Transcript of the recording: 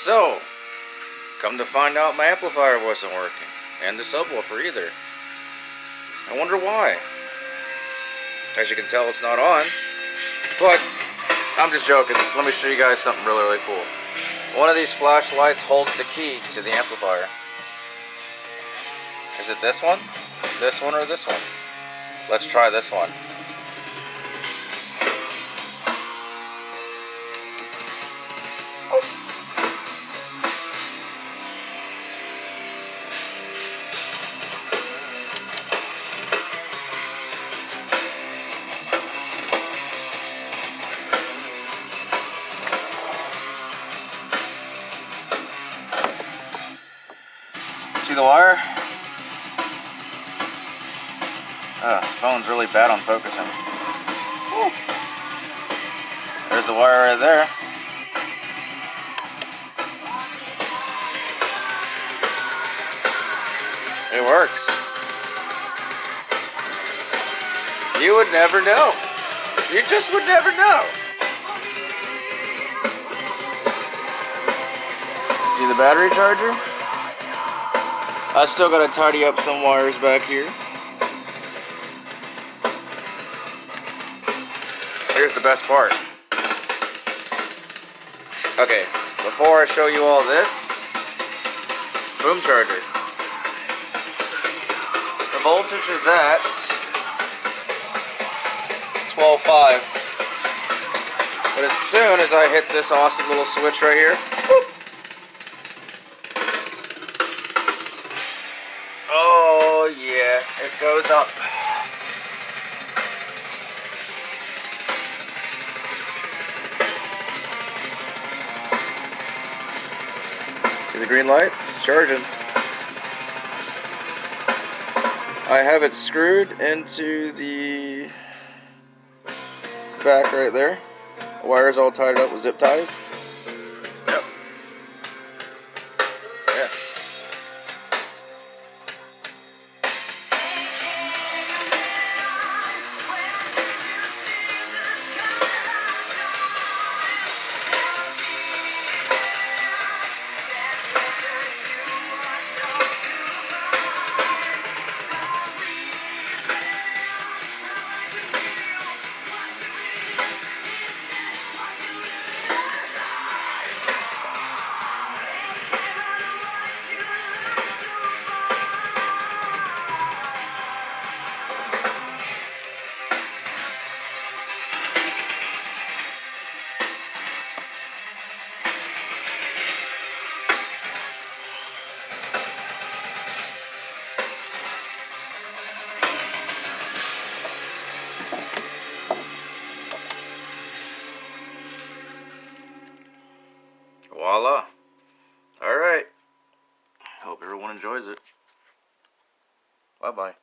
So, come to find out my amplifier wasn't working. And the subwoofer either. I wonder why. As you can tell, it's not on. But, I'm just joking. Let me show you guys something really, really cool. One of these flashlights holds the key to the amplifier. Is it this one, or this one? Let's try this one. See the wire? Oh, this phone's really bad on focusing. Woo. There's the wire right there. It works. You would never know. You just would never know. See the battery charger? I still gotta tidy up some wires back here. Here's the best part. Okay, before I show you all this, boom charger. The voltage is at 12.5. But as soon as I hit this awesome little switch right here, whoop, oh yeah, it goes up. See the green light? It's charging. I have it screwed into the back right there. The wire's all tied up with zip ties. Yep. Yeah. Voila. Alright. Hope everyone enjoys it. Bye-bye.